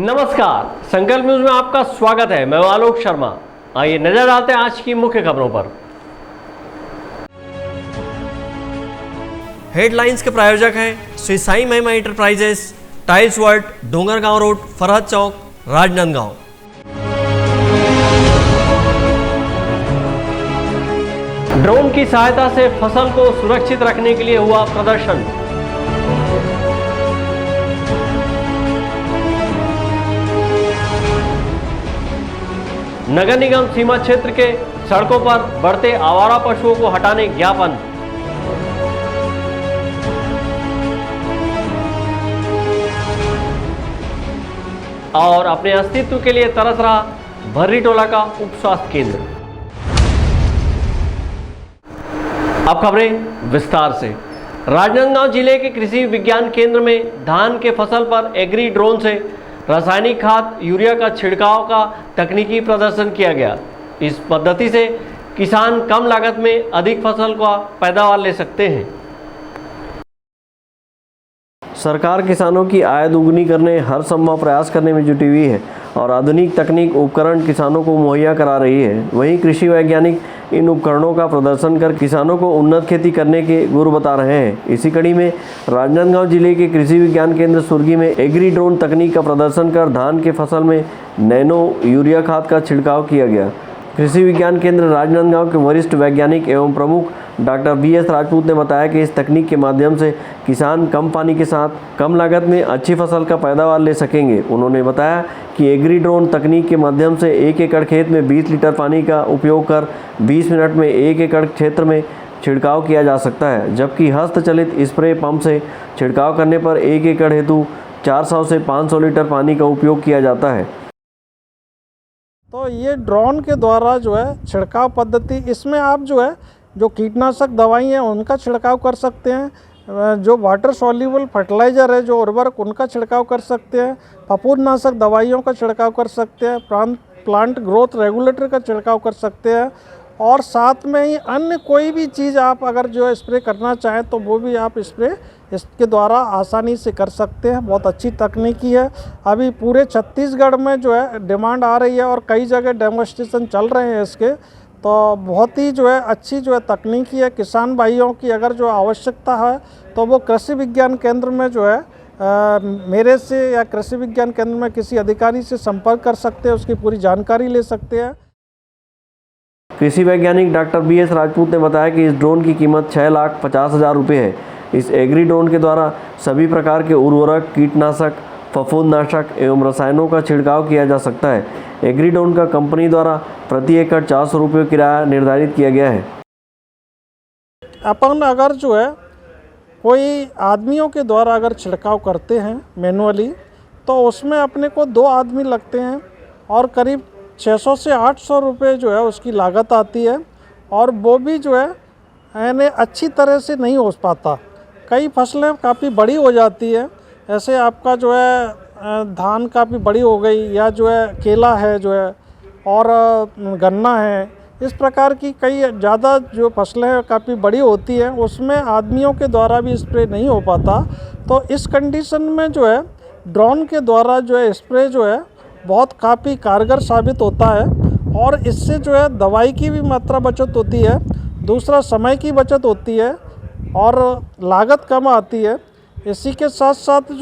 नमस्कार, संकल्प न्यूज में आपका स्वागत है। मैं आलोक शर्मा। आइए नजर डालते हैं आज की मुख्य खबरों पर। हेडलाइंस के प्रायोजक हैं Shri Sai Mahima enterprises, tiles world, Dongargaon road, Farhad Chowk, Rajnandgaon. Drone की सहायता से फसल को सुरक्षित रखने के लिए हुआ प्रदर्शन। नगर निगम सीमा क्षेत्र के सड़कों पर बढ़ते आवारा पशुओं को हटाने ज्ञापन। और अपने अस्तित्व के लिए तरस रहा भर्री टोला का उप स्वास्थ्य केंद्र। अब खबरें विस्तार से। राजनांदगांव जिले के कृषि विज्ञान केंद्र में धान के फसल पर एग्री ड्रोन से रासायनिक खाद यूरिया का छिड़काव का तकनीकी प्रदर्शन किया गया। इस पद्धति से किसान कम लागत में अधिक फसल का पैदावार ले सकते हैं। सरकार किसानों की आय दोगुनी करने हर संभव प्रयास करने में जुटी हुई है और आधुनिक तकनीक उपकरण किसानों को मुहैया करा रही है। वहीं कृषि वैज्ञानिक इन उपकरणों का प्रदर्शन कर किसानों को उन्नत खेती करने के गुर बता रहे हैं। इसी कड़ी में राजनांदगांव जिले के कृषि विज्ञान केंद्र सुर्गी में एग्री ड्रोन तकनीक का प्रदर्शन कर धान के फसल में नैनो यूरिया खाद का छिड़काव किया गया। कृषि विज्ञान केंद्र राजनांदगांव के वरिष्ठ वैज्ञानिक एवं प्रमुख डॉक्टर BS राजपूत ने बताया कि इस तकनीक के माध्यम से किसान कम पानी के साथ कम लागत में अच्छी फसल का पैदावार ले सकेंगे। उन्होंने बताया कि एग्री ड्रोन तकनीक के माध्यम से 1 एकड़ खेत में 20 लीटर पानी का उपयोग कर 20 मिनट में 1 एकड़ क्षेत्र में छिड़काव किया जा सकता है, जबकि हस्तचलित स्प्रे पंप से छिड़काव करने पर 1 एकड़ हेतु 400 से 500 लीटर पानी का उपयोग किया जाता है। तो ये ड्रोन के द्वारा जो है छिड़काव पद्धति, इसमें आप जो कीटनाशक दवाई हैं उनका छिड़काव कर सकते हैं, जो वाटर सॉल्युबल फर्टिलाइज़र है, जो उर्वरक, उनका छिड़काव कर सकते हैं, फफूंदनाशक दवाइयों का छिड़काव कर सकते हैं, प्लांट ग्रोथ रेगुलेटर का छिड़काव कर सकते हैं और साथ में ही अन्य कोई भी चीज़ आप अगर जो स्प्रे करना चाहें तो वो भी आप स्प्रे इसके द्वारा आसानी से कर सकते हैं। बहुत अच्छी तकनीकी है। अभी पूरे छत्तीसगढ़ में जो है डिमांड आ रही है और कई जगह डेमोन्स्ट्रेशन चल रहे हैं इसके। तो बहुत ही अच्छी तकनीकी है। किसान भाइयों की अगर जो आवश्यकता है तो वो कृषि विज्ञान केंद्र में मेरे से या कृषि विज्ञान केंद्र में किसी अधिकारी से संपर्क कर सकते हैं, उसकी पूरी जानकारी ले सकते हैं। कृषि वैज्ञानिक डॉक्टर BS राजपूत ने बताया कि इस ड्रोन की कीमत 6,50,000 रुपये है। इस एग्री ड्रोन के द्वारा सभी प्रकार के उर्वरक, कीटनाशक, फफूंदनाशक एवं रसायनों का छिड़काव किया जा सकता है। एग्री ड्रोन का कंपनी द्वारा प्रति एकड़ 400 रुपये किराया निर्धारित किया गया है। अपन अगर कोई आदमियों के द्वारा अगर छिड़काव करते हैं मैनुअली तो उसमें अपने को 2 आदमी लगते हैं और करीब 600 से 800 रुपये उसकी लागत आती है और वो भी यानी अच्छी तरह से नहीं हो पाता। कई फसलें काफ़ी बड़ी हो जाती है, ऐसे आपका धान काफ़ी बड़ी हो गई या केला है और गन्ना है, इस प्रकार की कई ज़्यादा फसलें हैं काफ़ी बड़ी होती हैं, उसमें आदमियों के द्वारा भी स्प्रे नहीं हो पाता। तो इस कंडीशन में ड्रोन के द्वारा स्प्रे बहुत काफ़ी कारगर साबित होता है और इससे दवाई की भी मात्रा बचत होती है, दूसरा समय की बचत होती है और लागत कम आती है। इसी के साथ साथ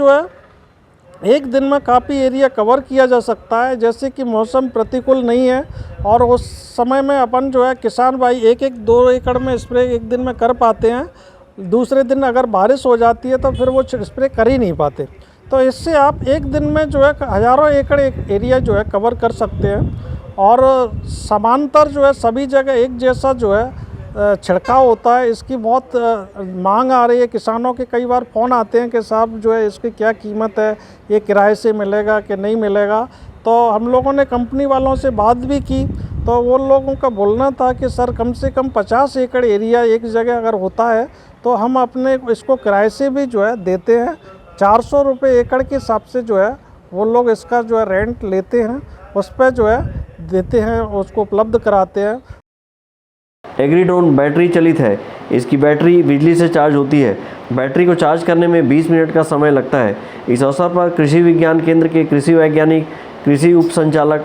एक दिन में काफ़ी एरिया कवर किया जा सकता है। जैसे कि मौसम प्रतिकूल नहीं है और उस समय में अपन किसान भाई 1-2 एकड़ में स्प्रे एक दिन में कर पाते हैं, दूसरे दिन अगर बारिश हो जाती है तो फिर वो स्प्रे कर ही नहीं पाते। तो इससे आप एक दिन में हज़ारों एकड़ एरिया कवर कर सकते हैं और समांतर सभी जगह एक जैसा छिड़काव होता है। इसकी बहुत मांग आ रही है। किसानों के कई बार फ़ोन आते हैं कि साहब इसकी क्या कीमत है, ये किराए से मिलेगा कि नहीं मिलेगा। तो हम लोगों ने कंपनी वालों से बात भी की तो वो लोगों का बोलना था कि सर कम से कम 50 एकड़ एरिया एक जगह अगर होता है तो हम अपने इसको किराए से भी देते हैं। 400 रुपये एकड़ के हिसाब से वो लोग इसका रेंट लेते हैं, उस पर देते हैं, उसको उपलब्ध कराते हैं। एग्री ड्रोन बैटरी चलित है। इसकी बैटरी बिजली से चार्ज होती है। बैटरी को चार्ज करने में 20 मिनट का समय लगता है। इस अवसर पर कृषि विज्ञान केंद्र के कृषि वैज्ञानिक, कृषि उप संचालक,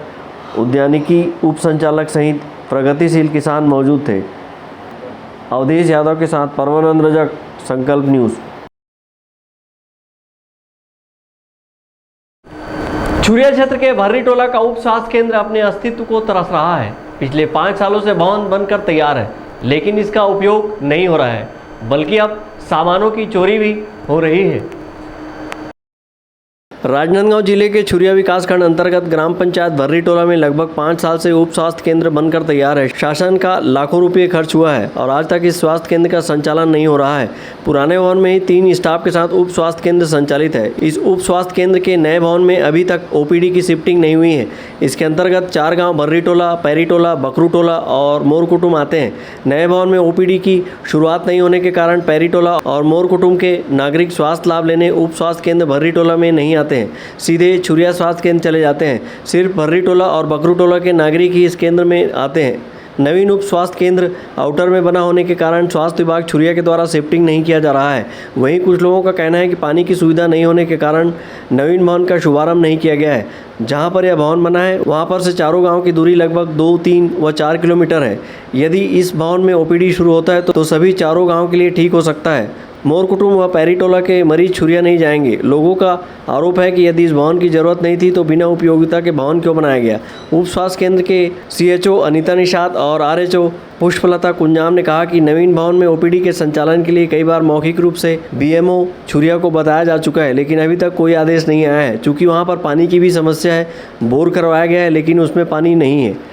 उद्यानिकी उप संचालक सहित प्रगतिशील किसान मौजूद थे। अवधेश यादव के साथ परमानंद रजक, संकल्प न्यूज़। छुरिया क्षेत्र के भर्री टोला का उप स्वास्थ्य केंद्र अपने अस्तित्व को तरस रहा है। पिछले 5 सालों से भवन बनकर तैयार है, लेकिन इसका उपयोग नहीं हो रहा है, बल्कि अब सामानों की चोरी भी हो रही है। राजनांदगांव जिले के छुरिया विकासखंड अंतर्गत ग्राम पंचायत भर्री टोला में लगभग 5 साल से उप स्वास्थ्य केंद्र बनकर तैयार है। शासन का लाखों रुपये खर्च हुआ है और आज तक इस स्वास्थ्य केंद्र का संचालन नहीं हो रहा है। पुराने भवन में ही 3 स्टाफ के साथ उप स्वास्थ्य केंद्र संचालित है। इस उप स्वास्थ्य केंद्र के नए भवन में अभी तक ओपीडी की शिफ्टिंग नहीं हुई है। इसके अंतर्गत 4 गाँव भर्री टोला, पैरी टोला, बकरू टोला और मोर कुटुम आते हैं। नए भवन में ओपीडी की शुरुआत नहीं होने के कारण पैरी टोला और मोर कुटुम के नागरिक स्वास्थ्य लाभ लेने उप स्वास्थ्य केंद्र भर्री टोला में नहीं आते हैं, सीधे छुरिया स्वास्थ्य केंद्र चले जाते हैं। सिर्फ भर्री टोला और बकरू टोला के नागरिक ही इस केंद्र में आते हैं। नवीन उप स्वास्थ्य केंद्र आउटर में बना होने के कारण स्वास्थ्य विभाग छुरिया के द्वारा शिफ्टिंग नहीं किया जा रहा है। वहीं कुछ लोगों का कहना है कि पानी की सुविधा नहीं होने के कारण नवीन भवन का शुभारंभ नहीं किया गया है। जहां पर यह भवन बना है वहां पर से चारों गांव की दूरी लगभग 2, 3 व 4 किलोमीटर है। यदि इस भवन में ओपीडी शुरू होता है तो सभी चारों गाँव के लिए ठीक हो सकता है। मोर कुटुम व पैरी टोला के मरीज छुरिया नहीं जाएंगे। लोगों का आरोप है कि यदि इस भवन की जरूरत नहीं थी तो बिना उपयोगिता के भवन क्यों बनाया गया। उप स्वास्थ्य केंद्र के सीएचओ अनीता निषाद और आरएचओ पुष्पलता कुंजाम ने कहा कि नवीन भवन में ओपीडी के संचालन के लिए कई बार मौखिक रूप से बीएमओ छुरिया को बताया जा चुका है, लेकिन अभी तक कोई आदेश नहीं आया है। चूँकि वहाँ पर पानी की भी समस्या है, बोर करवाया गया है लेकिन उसमें पानी नहीं है।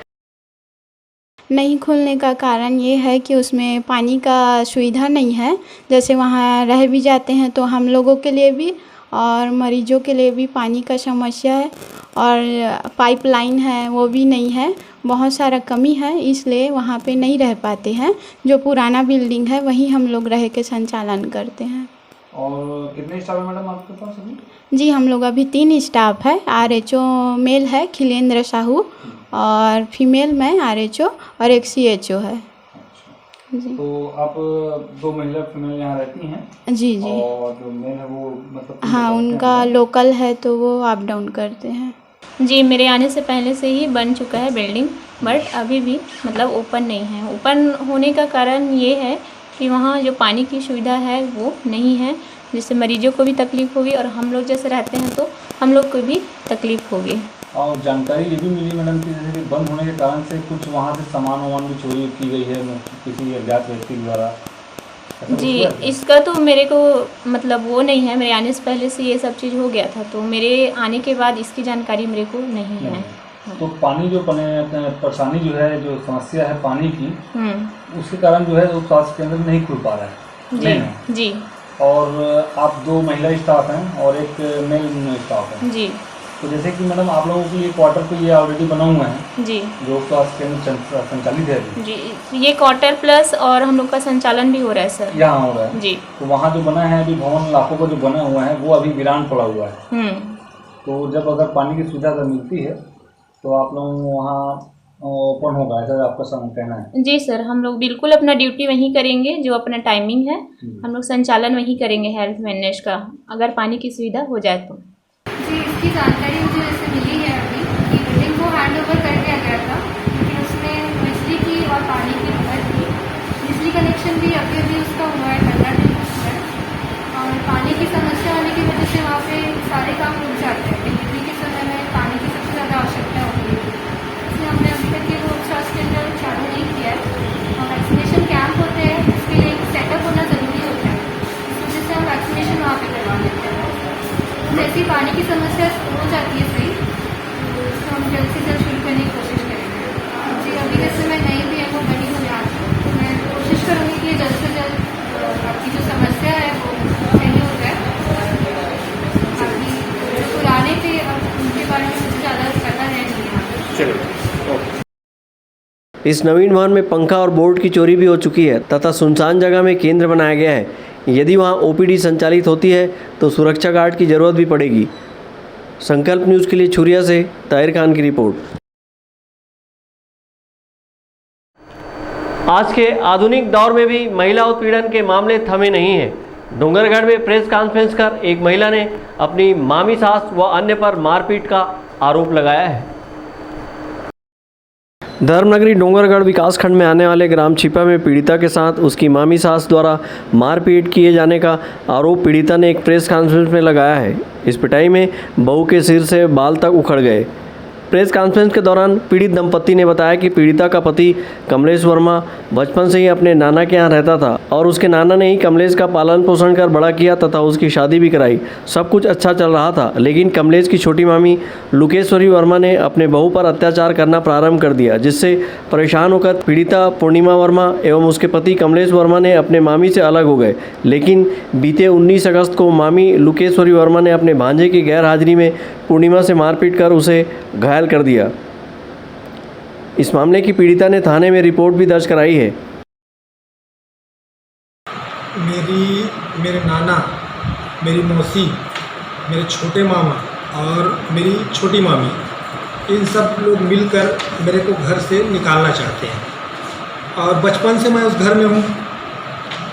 नहीं खुलने का कारण ये है कि उसमें पानी का सुविधा नहीं है। जैसे वहाँ रह भी जाते हैं तो हम लोगों के लिए भी और मरीजों के लिए भी पानी का समस्या है, और पाइपलाइन है वो भी नहीं है, बहुत सारा कमी है, इसलिए वहाँ पे नहीं रह पाते हैं। जो पुराना बिल्डिंग है वहीं हम लोग रह के संचालन करते हैं। और कितने स्टाफ है मैडम आपके पास अभी? जी हम लोग अभी 3 स्टाफ है। आरएचओ मेल है खिलेंद्र साहू, और फीमेल में आरएचओ और एक सीएचओ है। अच्छा। जी। तो आप 2 महिला फीमेल यहाँ रहती हैं? जी जी। और जो मेल है वो मतलब? हाँ उनका लोकल है तो वो अप डाउन करते हैं। जी मेरे आने से पहले से ही बन चुका है बिल्डिंग, बट अभी भी मतलब ओपन नहीं है। ओपन होने का कारण ये है कि वहाँ जो पानी की सुविधा है वो नहीं है, जिससे मरीजों को भी तकलीफ़ होगी और हम लोग जैसे रहते हैं तो हम लोग को भी तकलीफ़ होगी। और जानकारी ये भी मिली मैडम कि जैसे कि बंद होने के कारण से कुछ वहाँ से सामान वामान भी चोरी की गई है किसी अज्ञात व्यक्ति द्वारा। जी इसका तो मेरे को मतलब वो नहीं है, मेरे आने से पहले से ये सब चीज़ हो गया था, तो मेरे आने के बाद इसकी जानकारी मेरे को नहीं है। तो पानी जो परेशानी जो है, जो समस्या है पानी की, उसके कारण जो है वो स्वास्थ्य केंद्र नहीं खुल पा रहा है। जी जी। और आप 2 महिला स्टाफ हैं और एक मेल स्टाफ है। जी। तो जैसे कि मैडम आप लोगों के लिए क्वार्टर तो ये ऑलरेडी बना हुआ है जी, जो स्वास्थ्य केंद्र संचालित है अभी। जी ये क्वार्टर प्लस और हम लोग का संचालन भी हो रहा है सर। यहाँ हो रहा है जी। तो वहाँ जो बना है अभी भवन लाखों का जो बना हुआ है वो अभी वीरान पड़ा हुआ है। तो जब अगर पानी की सुविधा अगर मिलती है तो आप लोग वहाँ ओपन होगा, ऐसा आपका कहना है? जी सर, हम लोग बिल्कुल अपना ड्यूटी वहीं करेंगे, जो अपना टाइमिंग है हम लोग संचालन वहीं करेंगे हेल्थ मैनेज का, अगर पानी की सुविधा हो जाए तो। जी इसकी जानकारी मुझे जैसे मिली है अभी कि बिल्डिंग को हैंड ओवर कर दिया गया था, लेकिन उसमें बिजली की और पानी की दिक्कत थी। बिजली कनेक्शन भी अभी उसका हुआ है, 15 दिन हुआ है, और पानी की समस्या होने की वजह से वहाँ पे सारे काम रुक जाते हैं। डिलीवरी के समय में पानी की सबसे ज़्यादा आवश्यकता होती है, इसलिए हमने अभी तक ये रोड स्वास्थ्य केंद्र चालू नहीं किया है। और वैक्सीनेशन कैंप होते हैं, उसके लिए एक सेटअप होना ज़रूरी होता है, इस वजह से हम वैक्सीनेशन वहाँ पर करवा लेते हैं। जैसी पानी की समस्या हो जाती है सही, तो इसको हम जल्द से जल्द शुरू करने की कोशिश करेंगे। जी अभी जैसे मैं नई बीएमओ बनी हूँ यहाँ की, तो मैं कोशिश करूँगी कि जल्द से जल्द आपकी जो समस्या है वो सही हो जाए। बाकी जो पुराने थे अब उनके बारे में मुझे ज़्यादा पता है नहीं यहाँ। इस नवीन भवन में पंखा और बोर्ड की चोरी भी हो चुकी है तथा सुनसान जगह में केंद्र बनाया गया है। यदि वहां ओपीडी संचालित होती है तो सुरक्षा गार्ड की जरूरत भी पड़ेगी। संकल्प न्यूज़ के लिए छुरिया से ताहिर खान की रिपोर्ट। आज के आधुनिक दौर में भी महिला उत्पीड़न के मामले थमे नहीं हैं। डोंगरगढ़ में प्रेस कॉन्फ्रेंस कर एक महिला ने अपनी मामी सास व अन्य पर मारपीट का आरोप लगाया है। धर्मनगरी डोंगरगढ़ विकासखंड में आने वाले ग्राम छिपा में पीड़िता के साथ उसकी मामी सास द्वारा मारपीट किए जाने का आरोप पीड़िता ने एक प्रेस कॉन्फ्रेंस में लगाया है। इस पिटाई में बहू के सिर से बाल तक उखड़ गए। प्रेस कॉन्फ्रेंस के दौरान पीड़ित दंपत्ति ने बताया कि पीड़िता का पति कमलेश वर्मा बचपन से ही अपने नाना के यहाँ रहता था और उसके नाना ने ही कमलेश का पालन पोषण कर बड़ा किया तथा उसकी शादी भी कराई। सब कुछ अच्छा चल रहा था, लेकिन कमलेश की छोटी मामी लुकेश्वरी वर्मा ने अपने बहू पर अत्याचार करना प्रारंभ कर दिया, जिससे परेशान होकर पीड़िता पूर्णिमा वर्मा एवं उसके पति कमलेश वर्मा ने अपने मामी से अलग हो गए। लेकिन बीते 19 अगस्त को मामी लुकेश्वरी वर्मा ने अपने भांजे की गैर हाजिरी में पूर्णिमा से मारपीट कर उसे घायल कर दिया। इस मामले की पीड़िता ने थाने में रिपोर्ट भी दर्ज कराई है। मेरे नाना, मेरी मौसी, मेरे छोटे मामा और मेरी छोटी मामी, इन सब लोग मिलकर मेरे को घर से निकालना चाहते हैं और बचपन से मैं उस घर में हूँ,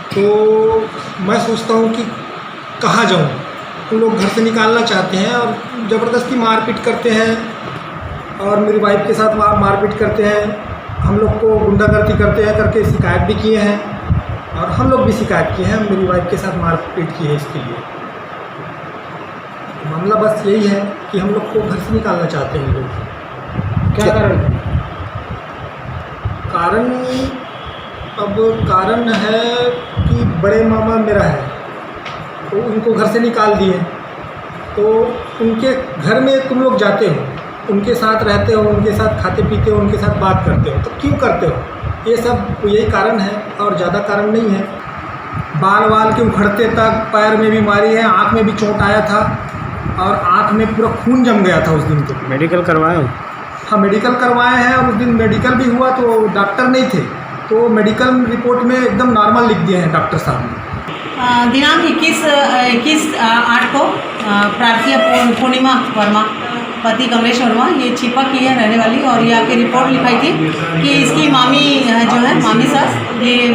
तो मैं सोचता हूँ कि कहाँ जाऊँ। उन लोग घर से निकालना चाहते हैं और ज़बरदस्ती मारपीट करते हैं और मेरी वाइफ के साथ वहाँ मारपीट करते हैं। हम लोग को गुंडागर्दी करते हैं करके शिकायत भी किए हैं और हम लोग भी शिकायत किए हैं। मेरी वाइफ के साथ मारपीट की है। इसके लिए मामला बस यही है कि हम लोग को घर से निकालना चाहते हैं लोग। क्या कारण है कि बड़े मामा मेरा है, तो उनको घर से निकाल दिए, तो उनके घर में तुम लोग जाते हो, उनके साथ रहते हो, उनके साथ खाते पीते हो, उनके साथ बात करते हो, तो क्यों करते हो? ये सब यही कारण है और ज़्यादा कारण नहीं है। बाल के उखड़ते तक, पैर में भी मारी है, आँख में भी चोट आया था और आँख में पूरा खून जम गया था उस दिन। तो मेडिकल करवाए हो? हाँ, मेडिकल करवाए हैं और उस दिन मेडिकल भी हुआ तो डॉक्टर नहीं थे, तो मेडिकल रिपोर्ट में एकदम नॉर्मल लिख दिए हैं डॉक्टर साहब ने। दिनांक 21/8 को प्रार्थी पूर्णिमा वर्मा पति कमलेश वर्मा ये छिपा की है रहने वाली, और ये आके रिपोर्ट लिखाई थी कि इसकी मामी जो है मामी सास ये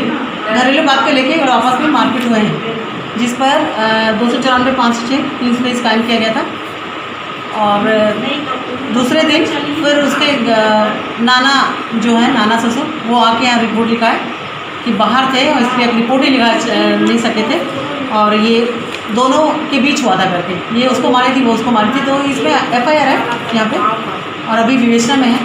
घरेलू बात को लेके और आपस में मारपीट हुए हैं, जिस पर 294-506 320 कायम किया गया था। और दूसरे दिन फिर उसके नाना जो है नाना ससुर वो आके यहाँ रिपोर्ट लिखाए कि बाहर थे और इसलिए रिपोर्ट ही लिखा नहीं सके थे और ये दोनों के बीच हुआ था करके, ये उसको मारी थी वो उसको मारी थी, तो इसमें FIR है यहाँ पे और अभी विवेचना में है।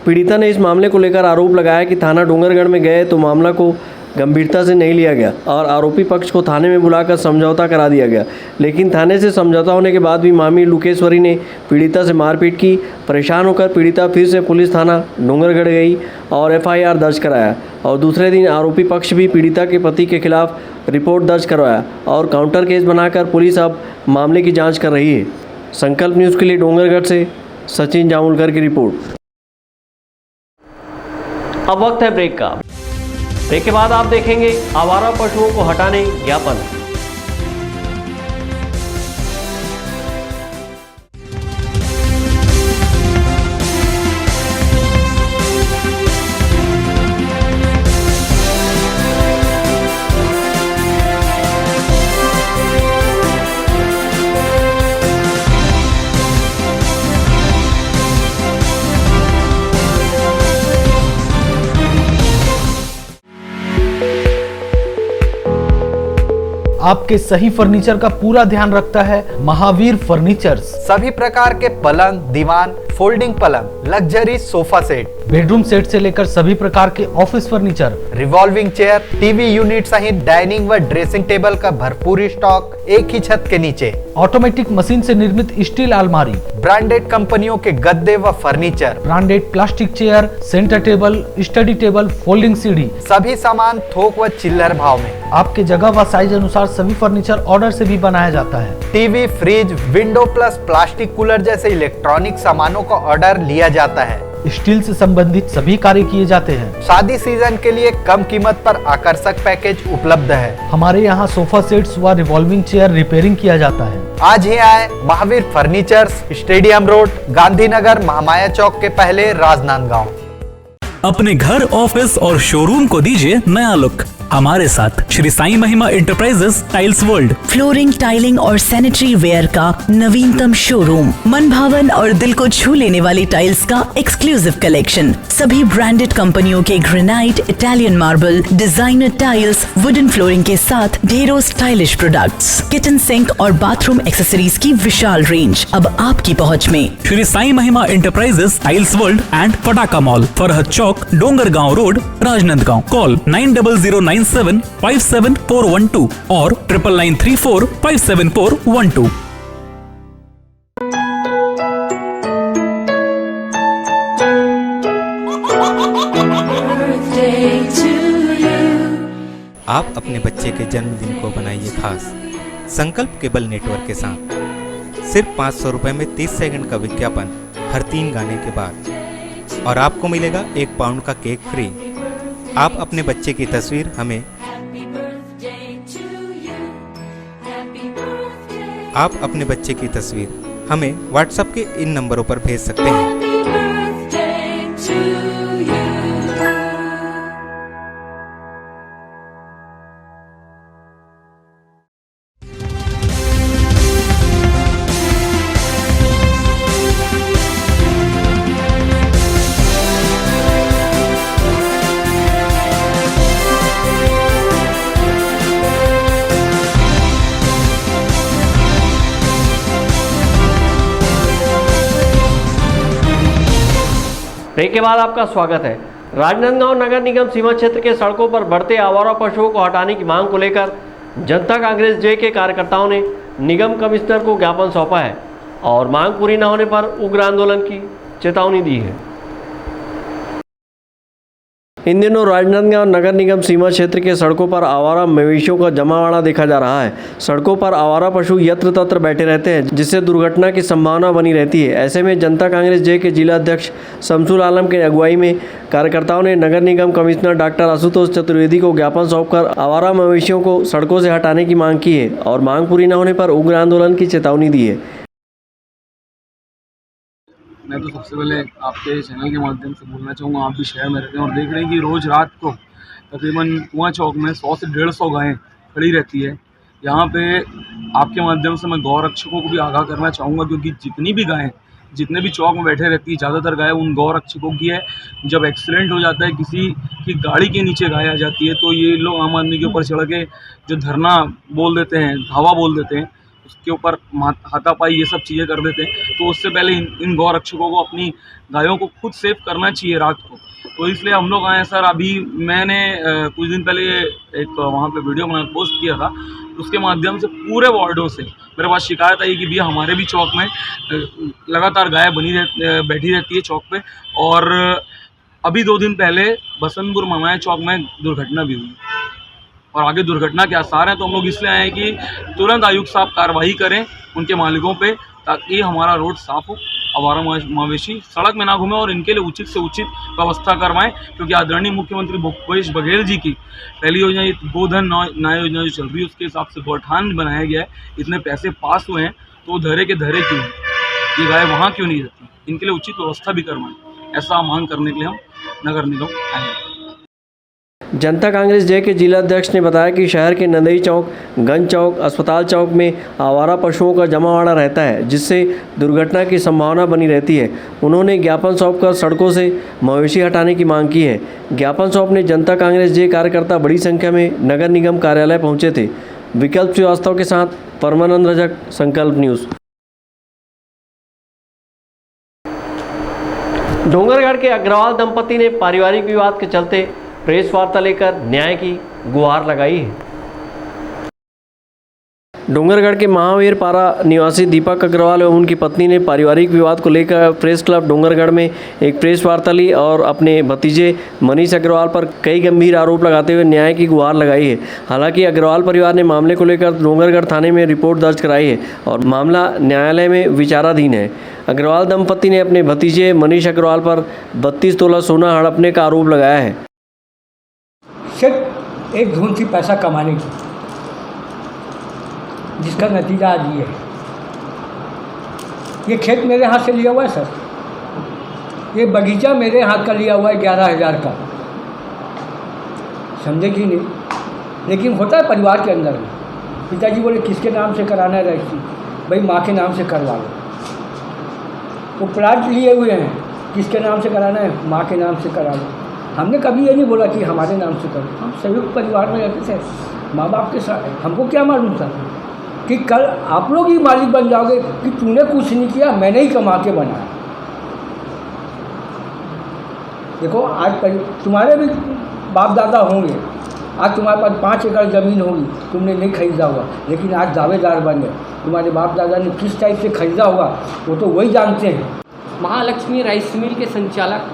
पीड़िता ने इस मामले को लेकर आरोप लगाया कि थाना डोंगरगढ़ में गए तो मामला को गंभीरता से नहीं लिया गया और आरोपी पक्ष को थाने में बुलाकर समझौता करा दिया गया। लेकिन थाने से समझौता होने के बाद भी मामी लुकेश्वरी ने पीड़िता से मारपीट की। परेशान होकर पीड़िता फिर से पुलिस थाना डोंगरगढ़ गई और FIR दर्ज कराया और दूसरे दिन आरोपी पक्ष भी पीड़िता के पति के खिलाफ रिपोर्ट दर्ज करवाया और काउंटर केस बनाकर पुलिस अब मामले की जाँच कर रही है। संकल्प न्यूज़ के लिए डोंगरगढ़ से सचिन जामुलकर की रिपोर्ट। अब वक्त है ब्रेक का। ब्रेक के बाद आप देखेंगे आवारा पशुओं को हटाने ज्ञापन। आपके सही फर्नीचर का पूरा ध्यान रखता है महावीर फर्नीचर्स। सभी प्रकार के पलंग, दीवान, फोल्डिंग पलंग, luxury sofa set, bedroom set से लेकर सभी प्रकार के office furniture, revolving chair, TV unit सहित डाइनिंग व ड्रेसिंग टेबल का भरपूर स्टॉक एक ही छत के नीचे। ऑटोमेटिक मशीन से निर्मित स्टील अलमारी, ब्रांडेड कंपनियों के गद्दे व furniture, branded plastic chair, centre table, study table, folding सीढ़ी, सभी सामान थोक व चिल्लर भाव में। आपके जगह व साइज अनुसार सभी फर्नीचर ऑर्डर से भी बनाया जाता है। TV, fridge, window plus plastic cooler जैसे इलेक्ट्रॉनिक सामानों का ऑर्डर लिया जाता है। स्टील से संबंधित सभी कार्य किए जाते हैं। शादी सीजन के लिए कम कीमत पर आकर्षक पैकेज उपलब्ध है। हमारे यहाँ सोफा सेट्स व रिवॉल्विंग चेयर रिपेयरिंग किया जाता है। आज ही आए Mahavir furnitures, stadium road, Gandhinagar, Mahamaya Chowk के पहले, राजनांदगांव। अपने घर, ऑफिस और शोरूम को दीजिए नया लुक। हमारे साथ Shri Sai Mahima enterprises tiles world, flooring, tiling और सैनिटरी वेयर का नवीनतम शोरूम, मन भावन और दिल को छू लेने वाली टाइल्स का एक्सक्लूसिव कलेक्शन, सभी ब्रांडेड कंपनियों के granite, Italian marble, designer tiles, wooden flooring के साथ ढेरों स्टाइलिश प्रोडक्ट्स, किचन सिंक और बाथरूम एक्सेसरीज की विशाल रेंज अब आपकी पहुंच में। Shri Sai Mahima enterprises tiles world and Pataka mall, Farhad Chowk, Dongargaon road, Rajnandgaon. Call 9009757412 और 9934574412। आप अपने बच्चे के जन्मदिन को बनाइए खास संकल्प केबल नेटवर्क के साथ। सिर्फ 500 रुपये में 30 सेकंड का विज्ञापन हर 3 गाने के बाद, और आपको मिलेगा 1 पाउंड का केक फ्री। आप अपने बच्चे की तस्वीर हमें व्हाट्सएप के इन नंबरों पर भेज सकते हैं। ब्रेक के बाद आपका स्वागत है। राजनांदगांव नगर निगम सीमा क्षेत्र के सड़कों पर बढ़ते आवारा पशुओं को हटाने की मांग को लेकर जनता कांग्रेस जे के कार्यकर्ताओं ने निगम कमिश्नर को ज्ञापन सौंपा है और मांग पूरी न होने पर उग्र आंदोलन की चेतावनी दी है। इन दिनों राजनांदगांव नगर निगम सीमा क्षेत्र के सड़कों पर आवारा मवेशियों का जमावड़ा देखा जा रहा है। सड़कों पर आवारा पशु यत्र तत्र बैठे रहते हैं, जिससे दुर्घटना की संभावना बनी रहती है। ऐसे में जनता कांग्रेस जे के जिला अध्यक्ष शमसुल आलम के अगुवाई में कार्यकर्ताओं ने नगर निगम कमिश्नर डॉक्टर आशुतोष चतुर्वेदी को ज्ञापन सौंपकर आवारा मवेशियों को सड़कों से हटाने की मांग की है और मांग पूरी न होने पर उग्र आंदोलन की चेतावनी दी है। मैं तो सबसे पहले आपके चैनल के माध्यम से बोलना चाहूँगा, आप भी शहर में रहते हैं और देख रहे हैं कि रोज़ रात को तकरीबन कुआं चौक में 100 से 150 गायें खड़ी रहती है। यहाँ पे आपके माध्यम से मैं गौ रक्षकों को भी आगाह करना चाहूँगा, क्योंकि जितनी भी गायें जितने भी चौक में बैठे रहती है, ज़्यादातर गायें उन गौ रक्षकों की है। जब एक्सीडेंट हो जाता है, किसी की गाड़ी के नीचे गाय आ जाती है, तो ये लोग आम आदमी के ऊपर चढ़ के जो धरना बोल देते हैं, धावा बोल देते हैं, उसके ऊपर हाथापाई ये सब चीज़ें कर देते हैं। तो उससे पहले इन गौ रक्षकों को अपनी गायों को खुद सेव करना चाहिए रात को। तो इसलिए हम लोग आए सर। अभी मैंने कुछ दिन पहले एक वहाँ पे वीडियो बना पोस्ट किया था, उसके माध्यम से पूरे वार्डों से मेरे पास शिकायत आई कि भैया हमारे भी चौक में लगातार गाय बैठी रहती है चौक पे। और अभी 2 दिन पहले बसंतपुर ममाया चौक में दुर्घटना भी हुई और आगे दुर्घटना के आसार हैं। तो हम लोग इसलिए आए हैं कि तुरंत आयुक्त साहब कार्रवाई करें उनके मालिकों पे, ताकि हमारा रोड साफ हो, आवारा मवेशी सड़क में ना घूमे और इनके लिए उचित से उचित व्यवस्था करवाएं। क्योंकि आदरणीय मुख्यमंत्री भूपेश बघेल जी की पहली योजना ये गोधन न्याय योजना जो चल रही है, उसके हिसाब से गौठान बनाया गया है, इतने पैसे पास हुए हैं, तो धरे के धरे क्यों हैं? ये गाय वहाँ क्यों नहीं रहती? इनके लिए उचित व्यवस्था भी करवाएं। ऐसा मांग करने के लिए हम नगर निगम आए हैं। जनता कांग्रेस जे के जिला अध्यक्ष ने बताया कि शहर के नंदई चौक, गंज चौक, अस्पताल चौक में आवारा पशुओं का जमावड़ा रहता है, जिससे दुर्घटना की संभावना बनी रहती है। उन्होंने ज्ञापन सौंपकर सड़कों से मवेशी हटाने की मांग की है। ज्ञापन सौंपने जनता कांग्रेस जे कार्यकर्ता बड़ी संख्या में नगर निगम कार्यालय पहुंचे थे। विकल्प श्रीवास्तव के साथ परमानंद रजक, संकल्प न्यूज़। डोंगरगढ़ के अग्रवाल दंपति ने पारिवारिक विवाद के चलते प्रेस वार्ता लेकर न्याय की गुहार लगाई है। डोंगरगढ़ के महावीर पारा निवासी दीपक अग्रवाल एवं उनकी पत्नी ने पारिवारिक विवाद को लेकर प्रेस क्लब डोंगरगढ़ में एक प्रेस वार्ता ली और अपने भतीजे मनीष अग्रवाल पर कई गंभीर आरोप लगाते हुए न्याय की गुहार लगाई है। हालांकि अग्रवाल परिवार ने मामले को लेकर डोंगरगढ़ थाने में रिपोर्ट दर्ज कराई है और मामला न्यायालय में विचाराधीन है। अग्रवाल दंपति ने अपने भतीजे मनीष अग्रवाल पर 32 तोला सोना हड़पने का आरोप लगाया है। सिर्फ एक धुन थी पैसा कमाने की, जिसका नतीजा आज ये है। ये खेत मेरे हाथ से लिया हुआ है सर, ये बगीचा मेरे हाथ का लिया हुआ है 11,000 का, समझे कि नहीं? लेकिन होता है परिवार के अंदर में। पिताजी बोले किसके नाम से कराना है रजिस्ट्री, भाई माँ के नाम से करवा लो। वो प्लाट लिए हुए हैं, किसके नाम से कराना है, माँ के नाम से करा लो। हमने कभी ये नहीं बोला कि हमारे नाम से करो, हम संयुक्त परिवार में रहते थे, माँ बाप के साथ। हमको क्या मालूम था कि कल आप लोग ही मालिक बन जाओगे कि तूने कुछ नहीं किया, मैंने ही कमा के बनाया। देखो आज तुम्हारे भी बाप दादा होंगे, आज तुम्हारे पास 5 एकड़ ज़मीन होगी, तुमने नहीं खरीदा होगा, लेकिन आज दावेदार बन गए। तुम्हारे बाप दादा ने किस टाइप से खरीदा होगा वो तो वही जानते हैं। महालक्ष्मी राइस मिल के संचालक,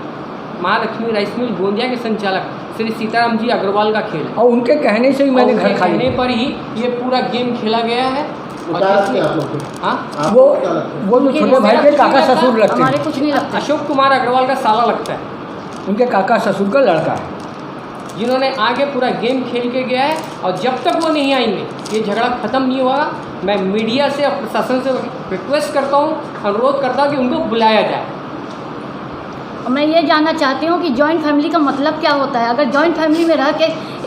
महालक्ष्मी राइस मिल गोंदिया के संचालक श्री सीताराम जी अग्रवाल का खेल है, और उनके कहने से ही मैंने घर खरीदा। कहने पर ही ये पूरा गेम खेला गया है। वो जो छोटे भाई के काका ससुर लगते हैं, कुछ नहीं लगता, अशोक कुमार अग्रवाल का साला लगता है, उनके काका ससुर का लड़का है, जिन्होंने आगे पूरा गेम खेल के गया है। और जब तक वो नहीं आएंगे ये झगड़ा ख़त्म नहीं होगा। मैं मीडिया से और प्रशासन से रिक्वेस्ट करता हूँ, अनुरोध करता हूँ कि उनको बुलाया जाए। मैं ये जानना चाहती हूँ कि जॉइंट फैमिली का मतलब क्या होता है। अगर जॉइंट फैमिली में रह के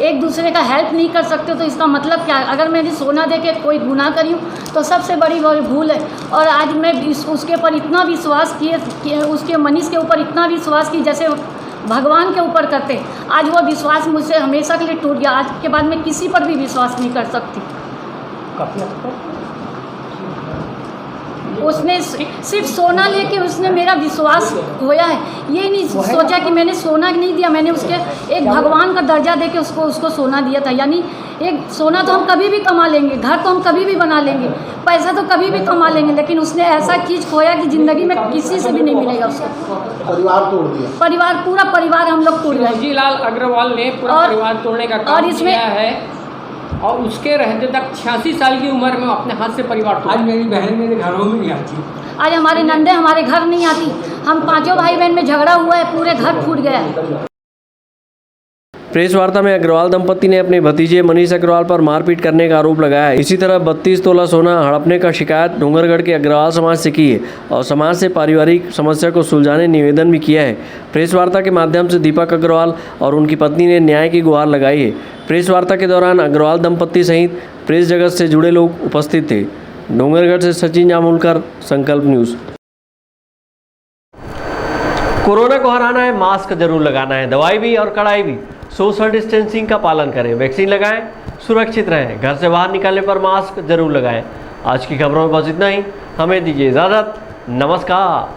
एक दूसरे का हेल्प नहीं कर सकते तो इसका मतलब क्या है। अगर मैंने सोना दे के कोई गुनाह करी हूँ तो सबसे बड़ी भूल है। और आज मैं उसके ऊपर इतना विश्वास किए, उसके मनीष के ऊपर इतना विश्वास की जैसे भगवान के ऊपर करते, आज वो विश्वास मुझसे हमेशा के लिए टूट गया। आज के बाद मैं किसी पर भी विश्वास नहीं कर सकती। उसने सिर्फ सोना लेके उसने मेरा विश्वास खोया है। ये नहीं सोचा कि मैंने सोना नहीं दिया, मैंने उसके एक भगवान का दर्जा देके उसको सोना दिया था। यानी एक सोना तो हम कभी भी कमा लेंगे, घर तो हम कभी भी बना लेंगे, पैसा तो कभी भी कमा लेंगे, लेकिन उसने ऐसा चीज़ खोया कि ज़िंदगी में किसी से भी नहीं मिलेगा उसको। परिवार तोड़ दिया, पूरा परिवार हम लोग तोड़ गए। शिवजीलाल अग्रवाल ने पूरा परिवार तोड़ने का काम किया है और उसके रहते तक 86 साल की उम्र में अपने हाथ से परिवार तोड़ा। आज मेरी बहन मेरे घरों में नहीं आती, आज हमारे नंदे हमारे घर नहीं आती। हम 5 भाई बहन में झगड़ा हुआ है, पूरे घर फूट गया है। प्रेस वार्ता में अग्रवाल दंपति ने अपने भतीजे मनीष अग्रवाल पर मारपीट करने का आरोप लगाया है। इसी तरह 32 तोला सोना हड़पने का शिकायत डोंगरगढ़ के अग्रवाल समाज से की है और समाज से पारिवारिक समस्या को सुलझाने निवेदन भी किया है। प्रेस वार्ता के माध्यम से दीपक अग्रवाल और उनकी पत्नी ने न्याय की गुहार लगाई है। प्रेस वार्ता के दौरान अग्रवाल दंपति सहित प्रेस जगत से जुड़े लोग उपस्थित थे। डोंगरगढ़ से सचिन जामुलकर, संकल्प न्यूज़। कोरोना को हराना है, मास्क जरूर लगाना है, दवाई भी और कड़ाई भी। सोशल डिस्टेंसिंग का पालन करें, वैक्सीन लगाएं, सुरक्षित रहें, घर से बाहर निकलने पर मास्क जरूर लगाएं। आज की खबरों में बस इतना ही, हमें दीजिए इजाज़त, नमस्कार।